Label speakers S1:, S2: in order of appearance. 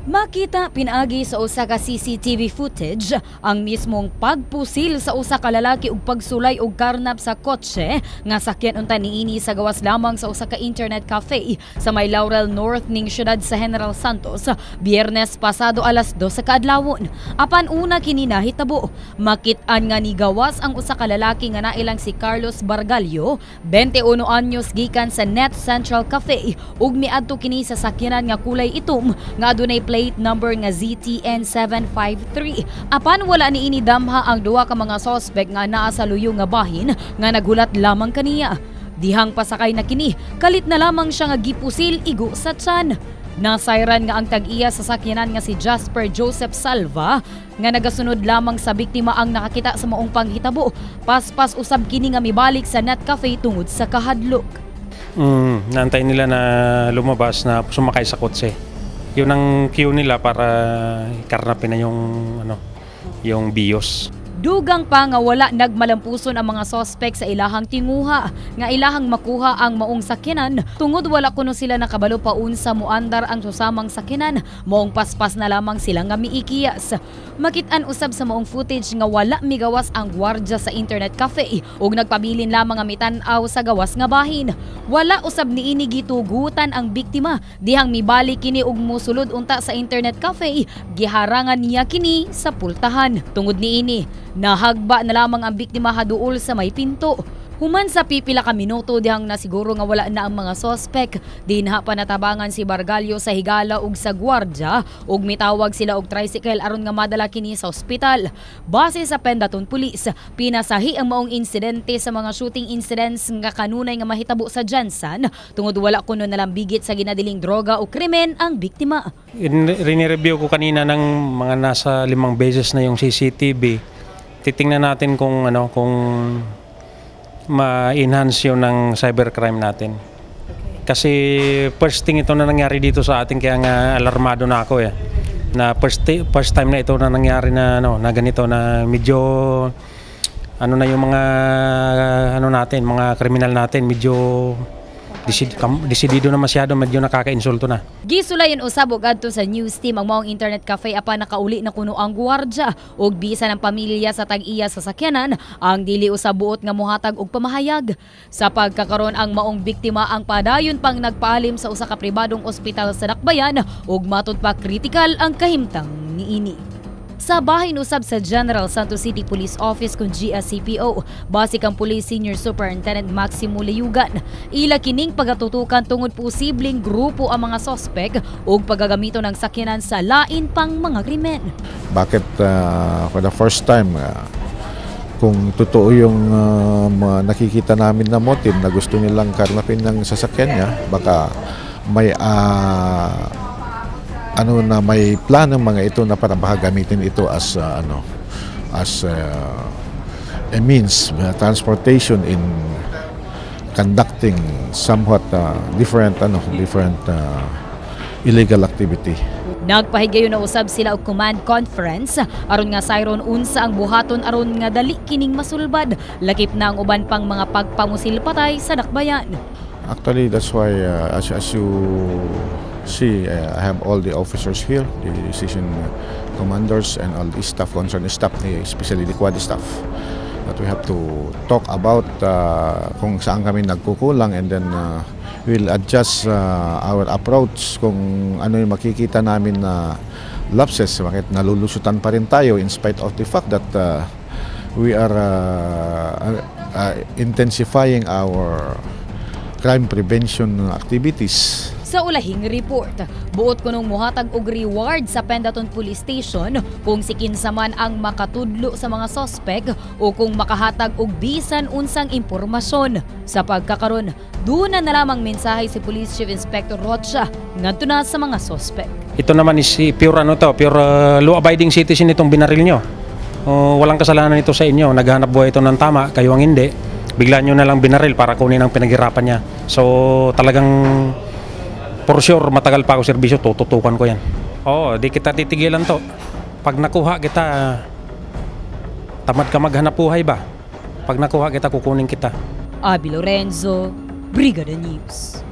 S1: Makita pinaagi sa usa ka CCTV footage ang mismong pagpusil sa usa ka lalaki ug pagsulay og karnap sa kotse nga sakyan unta niini sa gawas lamang sa usa ka internet cafe sa may Laurel North ning syudad sa General Santos Biyernes pasado alas 2 sa kaadlawon. Apan una kini nahitabo, makit-an nga ni gawas ang usa ka lalaki nga nailang si Carlos Bargallo, 21 anyos gikan sa Net Central Cafe ug miadto kini sa sakyanan nga kulay itom nga adunay plate number nga ZTN 753. Apan wala ni inidamha ang duha ka mga suspect nga naa sa luyo nga bahin nga naghulat lamang kaniya. Dihang pasakay na kini, kalit na lamang siya nga gipusil igo sa tiyan. Nasayran nga ang tag-iya sa sakyanan nga si Jasper Joseph Salva nga nagasunod lamang sa biktima ang nakakita sa maong panghitabo. Paspas usab kini nga mibalik sa Net Cafe tungod sa kahadlok.
S2: Naantay nila na lumabas na sumakay sa kotse. Yun ang cue nila para karnapin na yung BIOS.
S1: Dugang pa nga wala nagmalampuson ang mga suspect sa ilahang tinguha nga ilahang makuha ang maong sakyanan tungod wala kuno sila nakabalo pa unsa moandar ang susamang sakyanan, maong paspas na lamang sila nga miikiyas. Makit-an usab sa maong footage nga wala migawas ang gwardya sa internet cafe ug nagpabilin lamang nga mitan-aw sa gawas nga bahin. Wala usab niini gitugutan ang biktima, dihang mibalik kini ug mosulod unta sa internet cafe, giharangan niya kini sa pultahan. Tungod niini nahagba na lamang ang biktima haduol sa may pinto. Human sa pipila ka minuto dihang nasiguro nga wala na ang mga suspect, dinha pa natabangan si Bargallo sa higala ug sa gwardya ug mitawag sila og tricycle aron nga madala kini sa ospital. Base sa Pendaton Police, pinasahi ang maong insidente sa mga shooting incidents nga kanunay nga mahitabo sa Jansan tungod wala kuno nalambigit sa ginadiling droga o krimen ang biktima.
S2: Rinireview ko kanina ng mga nasa 5 beses na yung CCTV. Titingnan natin kung ma-enhance yun ng cybercrime natin. Kasi first thing ito na nangyari dito sa atin, kaya nga alarmado na ako na first time na ito na nangyari na na ganito na medyo na yung mga mga kriminal natin medyo desidido na masyado, medyo nakakainsulto na.
S1: Gisulayan usab og adto sa news team ang maong internet cafe apan nakauli na kuno ang gwardya ug bisa ng pamilya sa tag-iya sa sakyanan ang dili usab buot nga mohatag og pamahayag. Sa pagkakaron ang maong biktima ang padayon pang nagpaalim sa usa ka pribadong ospital sa Dakbayan ug matud pa kritikal ang kahimtang niini. Sa bahin usab sa General Santos City Police Office kung GSCPO, base kang Police Senior Superintendent Maximo Layugan, ila kining pagatutukan tungod posibleng grupo ang mga sospek ug pagagamito ng sakyanan sa lain pang mga krimen.
S3: Bakit for the first time kung totoo yung nakikita namin na motive na gusto nilang karnapin ng sasakyan niya, baka may may planong mga ito na para baka gamitin ito as a means transportation in conducting somewhat different illegal activity.
S1: Nagpahigayon na usab sila og command conference aron nga sayron unsa ang buhaton aron nga dali kining masulbad, lakip na ang uban pang mga pagpamusil patay sa Dakbayan.
S3: Actually, that's why as you see, I have all the officers here, the decision commanders and all the staff, concerned staff, especially the quad staff, that we have to talk about kung saan kami nagkukulang, and then we'll adjust our approach kung ano yung makikita namin na lapses, bakit nalulusutan pa rin tayo in spite of the fact that we are intensifying our crime prevention activities.
S1: Sa ulahing report, buot kunong muhatag og reward sa Pendaton Police Station kung si kinsa man ang makatudlo sa mga sospek o kung makahatag og bisan unsang impormasyon. Sa pagkakaron, duna na lamang mensahe si Police Chief Inspector Rocha ngadto na sa mga sospek.
S2: Ito naman is pure law-abiding citizen itong binaril nyo. Walang kasalanan ito sa inyo. Naghanap buhay ito ng tama, kayo ang hindi. Bigla nyo na lang binaril para kunin ang pinaghirapan niya. So talagang for sure, matagal pa ako serbisyo, tututukan ko yan. Oo, di kita titigilan to. Pag nakuha kita, tamad ka maghanap buhay ba? Pag nakuha kita, kukunin kita.
S1: Abby Lorenzo, Brigada News.